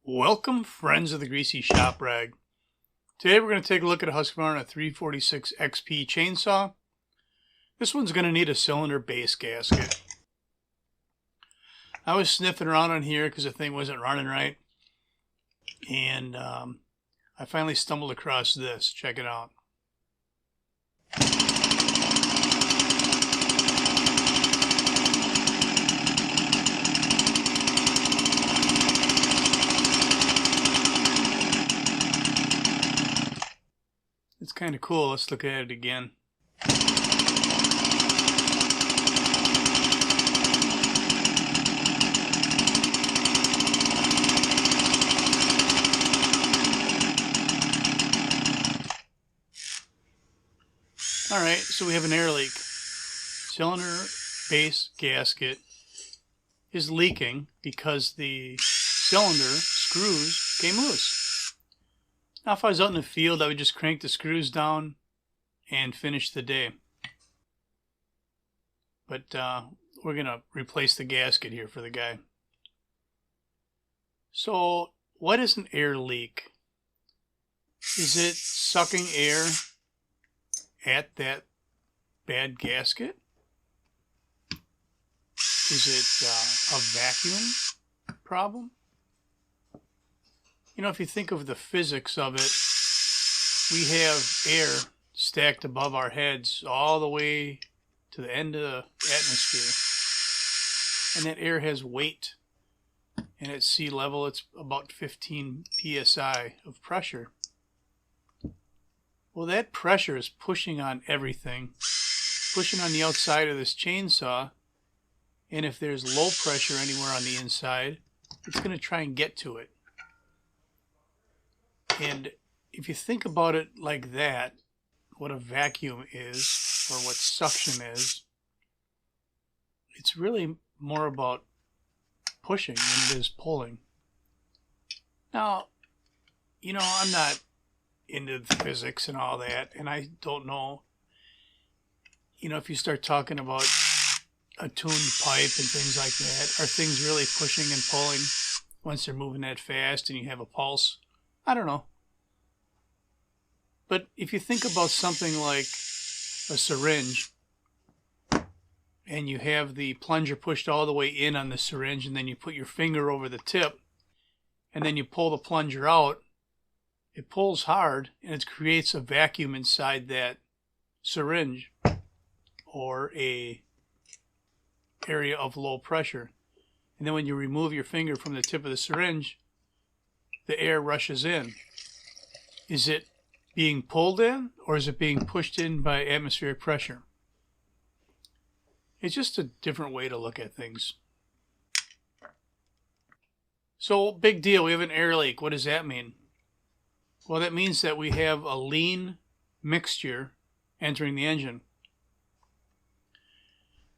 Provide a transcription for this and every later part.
Welcome, friends of the Greasy Shop Rag. Today we're going to take a look at a Husqvarna 346XP chainsaw. This one's going to need a cylinder base gasket. I was sniffing around on here because the thing wasn't running right. And I finally stumbled across this. Check it out. It's kind of cool. Let's look at it again. Alright, so we have an air leak. Cylinder base gasket is leaking because the cylinder screws came loose. Now if I was out in the field, I would just crank the screws down and finish the day. But we're going to replace the gasket here for the guy. So what is an air leak? Is it sucking air at that bad gasket? Is it a vacuum problem? You know, if you think of the physics of it, we have air stacked above our heads all the way to the end of the atmosphere. And that air has weight. And at sea level, it's about 15 psi of pressure. Well, that pressure is pushing on everything, pushing on the outside of this chainsaw. And if there's low pressure anywhere on the inside, it's going to try and get to it. And if you think about it like that, what a vacuum is, or what suction is, it's really more about pushing than it is pulling. Now, you know, I'm not into the physics and all that, and I don't know, you know, if you start talking about a tuned pipe and things like that, are things really pushing and pulling once they're moving that fast and you have a pulse? I don't know. But if you think about something like a syringe, and you have the plunger pushed all the way in on the syringe, and then you put your finger over the tip, and then you pull the plunger out, it pulls hard, and it creates a vacuum inside that syringe, or a area of low pressure. And then when you remove your finger from the tip of the syringe, the air rushes in. Is it being pulled in, or is it being pushed in by atmospheric pressure? It's just a different way to look at things. So, big deal, we have an air leak. What does that mean? Well, that means that we have a lean mixture entering the engine.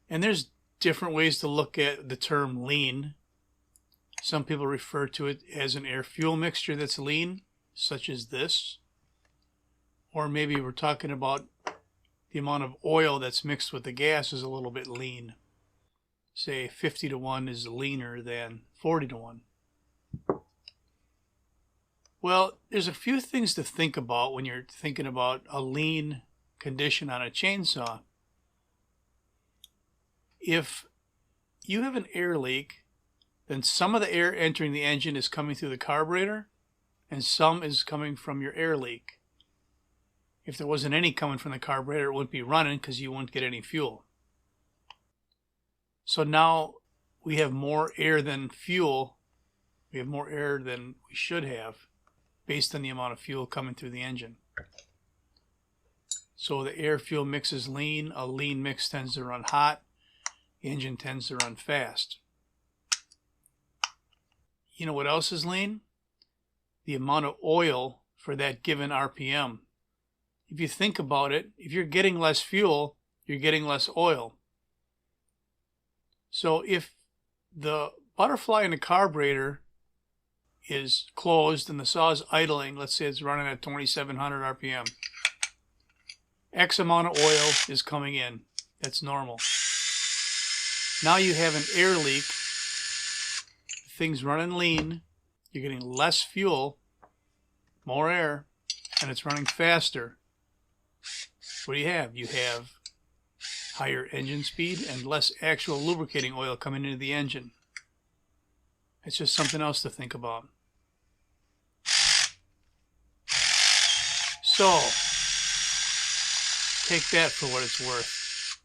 And there's different ways to look at the term lean. Some people refer to it as an air-fuel mixture that's lean, such as this. Or maybe we're talking about the amount of oil that's mixed with the gas is a little bit lean. Say 50 to 1 is leaner than 40 to 1. Well, there's a few things to think about when you're thinking about a lean condition on a chainsaw. If you have an air leak, then some of the air entering the engine is coming through the carburetor, and some is coming from your air leak. If there wasn't any coming from the carburetor, it wouldn't be running because you wouldn't get any fuel. So now we have more air than fuel. We have more air than we should have based on the amount of fuel coming through the engine. So the air-fuel mix is lean. A lean mix tends to run hot. The engine tends to run fast. You know what else is lean? The amount of oil for that given RPM. If you think about it, if you're getting less fuel, you're getting less oil. So if the butterfly in the carburetor is closed and the saw is idling, let's say it's running at 2700 RPM, X amount of oil is coming in. That's normal. Now you have an air leak. Thing's running lean. You're getting less fuel, more air, and it's running faster. What do you have? You have higher engine speed and less actual lubricating oil coming into the engine. It's just something else to think about. So, take that for what it's worth.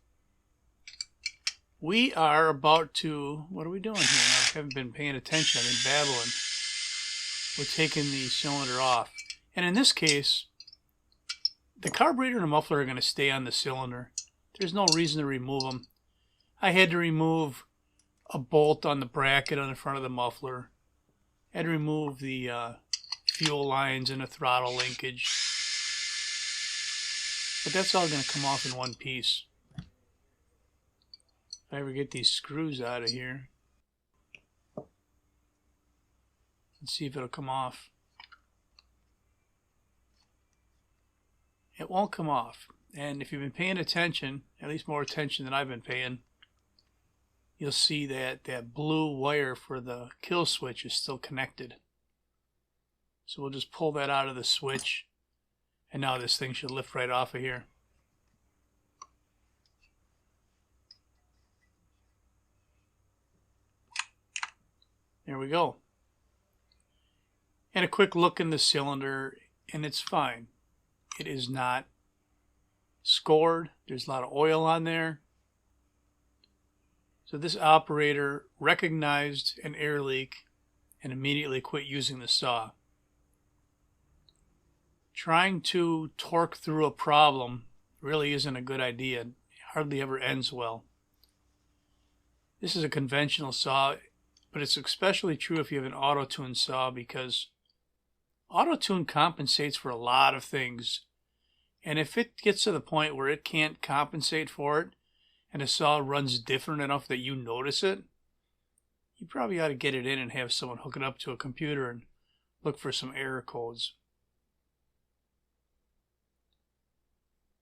We are about to, what are we doing here? I haven't been paying attention. I've been babbling. We're taking the cylinder off. And in this case, the carburetor and the muffler are going to stay on the cylinder. There's no reason to remove them. I had to remove a bolt on the bracket on the front of the muffler. I had to remove the fuel lines and the throttle linkage. But that's all going to come off in one piece. If I ever get these screws out of here, let's see if it'll come off. It won't come off. And if you've been paying attention, at least more attention than I've been paying, you'll see that that blue wire for the kill switch is still connected. So we'll just pull that out of the switch, and now this thing should lift right off of here. There we go. And a quick look in the cylinder, and it's fine. It is not scored. There's a lot of oil on there. So this operator recognized an air leak and immediately quit using the saw. Trying to torque through a problem really isn't a good idea. It hardly ever ends well. This is a conventional saw, but it's especially true if you have an auto-tune saw, because auto-tune compensates for a lot of things. And if it gets to the point where it can't compensate for it, and the saw runs different enough that you notice it, you probably ought to get it in and have someone hook it up to a computer and look for some error codes.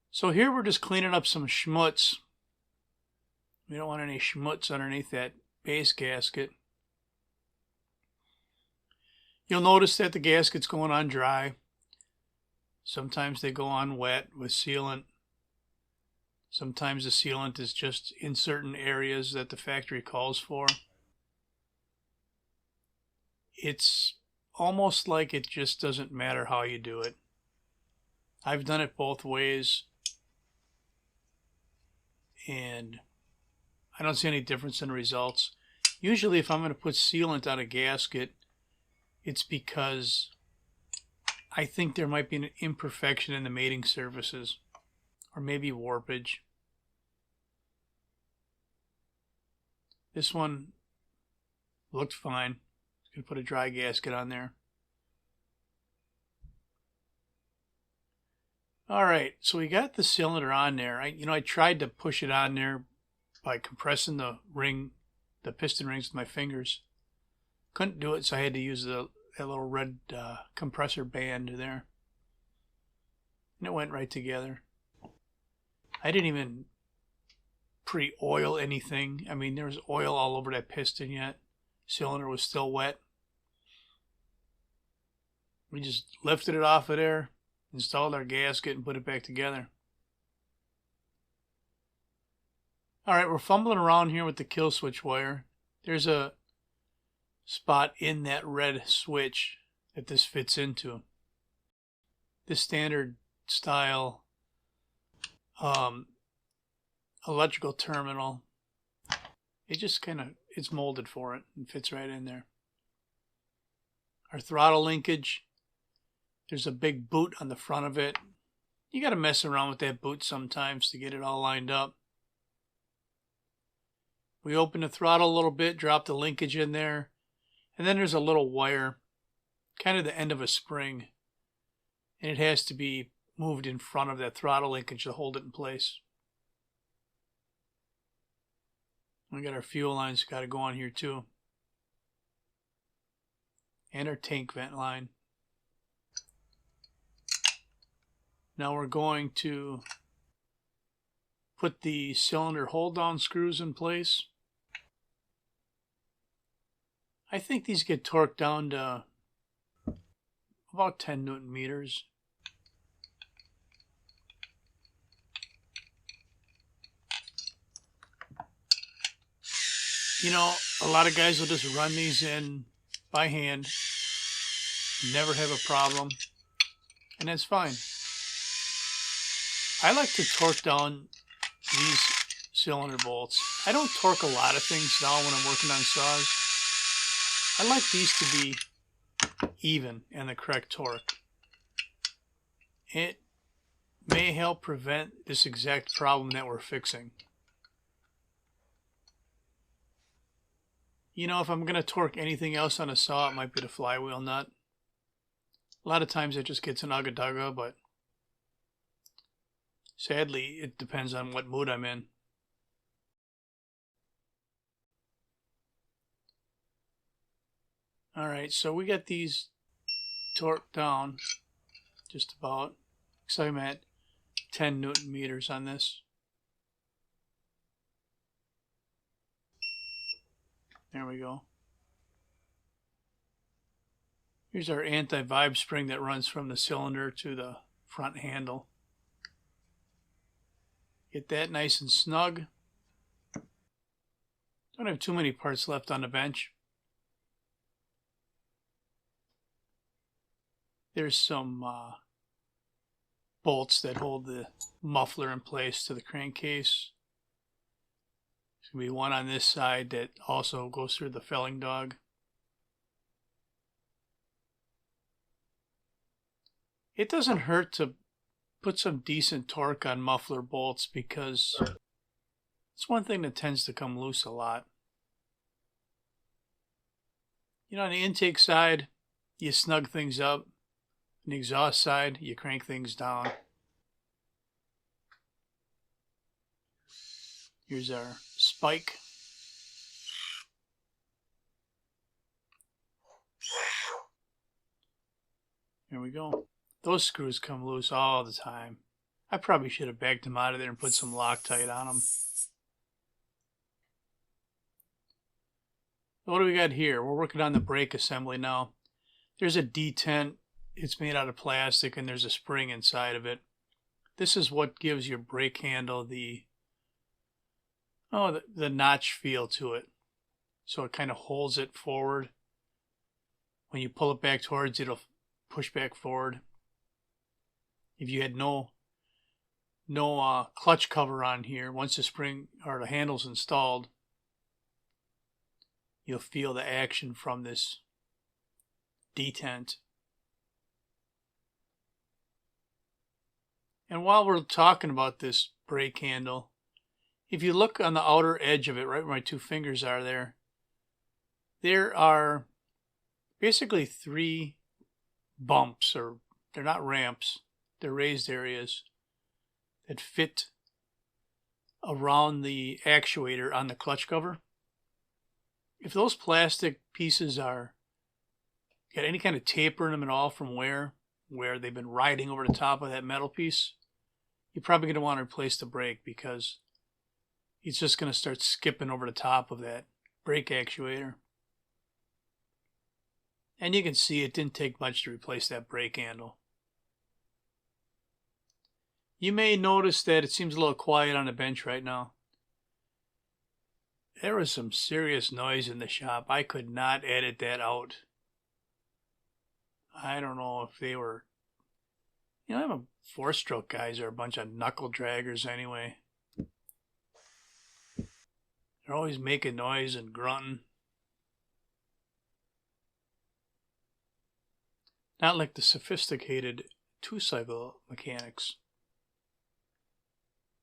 So here we're just cleaning up some schmutz. We don't want any schmutz underneath that base gasket. You'll notice that the gasket's going on dry. Sometimes they go on wet with sealant. Sometimes the sealant is just in certain areas that the factory calls for. It's almost like it just doesn't matter how you do it. I've done it both ways, and I don't see any difference in the results. Usually if I'm going to put sealant on a gasket, it's because I think there might be an imperfection in the mating surfaces, or maybe warpage. This one looked fine. I'm going to put a dry gasket on there. Alright, so we got the cylinder on there. I tried to push it on there by compressing the piston rings with my fingers. Couldn't do it, so I had to use that little red compressor band there. And it went right together. I didn't even pre-oil anything. I mean, there was oil all over that piston yet. Cylinder was still wet. We just lifted it off of there, installed our gasket, and put it back together. Alright, we're fumbling around here with the kill switch wire. There's a spot in that red switch that this fits into. This standard style electrical terminal, it just it's molded for it and fits right in there. Our throttle linkage, there's a big boot on the front of it. You got to mess around with that boot sometimes to get it all lined up. We open the throttle a little bit, drop the linkage in there, and then there's a little wire, kind of the end of a spring, and it has to be moved in front of that throttle linkage to hold it in place. We got our fuel lines got to go on here too, and our tank vent line. Now we're going to put the cylinder hold down screws in place. I think these get torqued down to about 10 Newton meters. You know, a lot of guys will just run these in by hand, never have a problem, and that's fine. I like to torque down these cylinder bolts. I don't torque a lot of things down when I'm working on saws. I like these to be even and the correct torque. It may help prevent this exact problem that we're fixing. You know, if I'm going to torque anything else on a saw, it might be the flywheel nut. A lot of times it just gets an ugga-dugga, but sadly, it depends on what mood I'm in. Alright, so we got these torqued down, just about. So I'm at 10 Newton meters on this. There we go. Here's our anti-vibe spring that runs from the cylinder to the front handle. Get that nice and snug. Don't have too many parts left on the bench. There's some bolts that hold the muffler in place to the crankcase. There's going to be one on this side that also goes through the felling dog. It doesn't hurt to put some decent torque on muffler bolts because it's one thing that tends to come loose a lot. You know, on the intake side, you snug things up. On the exhaust side, you crank things down. Here's our spike. There we go. Those screws come loose all the time. I probably should have backed them out of there and put some Loctite on them. What do we got here? We're working on the brake assembly now. There's a detent. It's made out of plastic and there's a spring inside of it. This is what gives your brake handle the notch feel to it. So it kind of holds it forward. When you pull it back towards it, it'll push back forward. If you had no clutch cover on here, once the spring or the handle's installed, you'll feel the action from this detent. And while we're talking about this brake handle, if you look on the outer edge of it, right where my two fingers are there are basically 3 bumps, or they're not ramps, they're raised areas that fit around the actuator on the clutch cover. If those plastic pieces got any kind of taper in them at all from where they've been riding over the top of that metal piece, you're probably going to want to replace the brake because it's just going to start skipping over the top of that brake actuator. And you can see it didn't take much to replace that brake handle. You may notice that it seems a little quiet on the bench right now. There was some serious noise in the shop. I could not edit that out. I don't know if they were... You know, them 4-stroke guys are a bunch of knuckle draggers anyway. They're always making noise and grunting. Not like the sophisticated 2-cycle mechanics.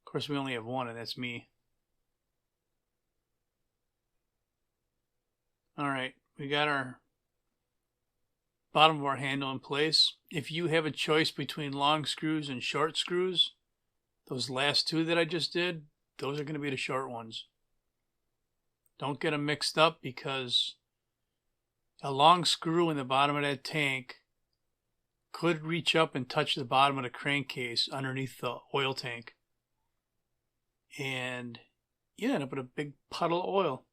Of course, we only have one, and that's me. Alright, we got our bottom of our handle in place. If you have a choice between long screws and short screws, those last 2 that I just did, those are going to be the short ones. Don't get them mixed up because a long screw in the bottom of that tank could reach up and touch the bottom of the crankcase underneath the oil tank. And you end up with a big puddle of oil.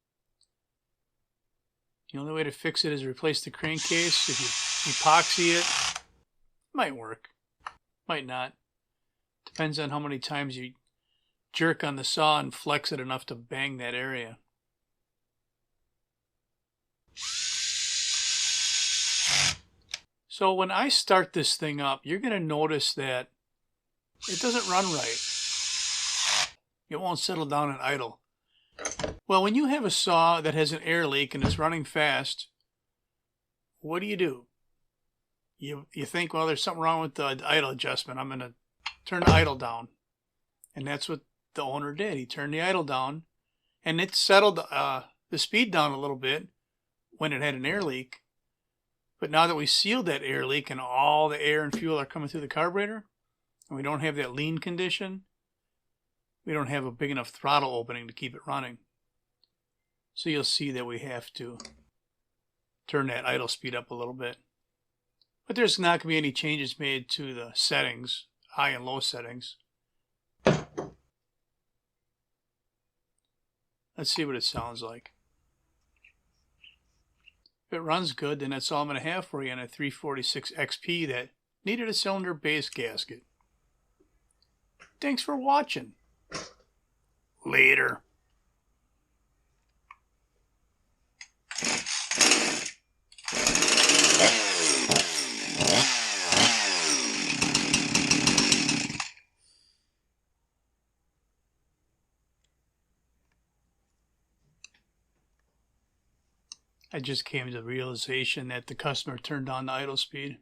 The only way to fix it is replace the crankcase. If you epoxy it, Might work, might not. Depends on how many times you jerk on the saw and flex it enough to bang that area. So when I start this thing up, you're going to notice that it doesn't run right. It won't settle down and idle. Well, when you have a saw that has an air leak and it's running fast, what do? You think, well, there's something wrong with the idle adjustment. I'm going to turn the idle down. And that's what the owner did. He turned the idle down, and it settled the speed down a little bit when it had an air leak. But now that we sealed that air leak and all the air and fuel are coming through the carburetor, and we don't have that lean condition, we don't have a big enough throttle opening to keep it running. So you'll see that we have to turn that idle speed up a little bit. But there's not going to be any changes made to the settings, high and low settings. Let's see what it sounds like. If it runs good, then that's all I'm going to have for you on a 346XP that needed a cylinder base gasket. Thanks for watching. Later. I just came to the realization that the customer turned on the idle speed.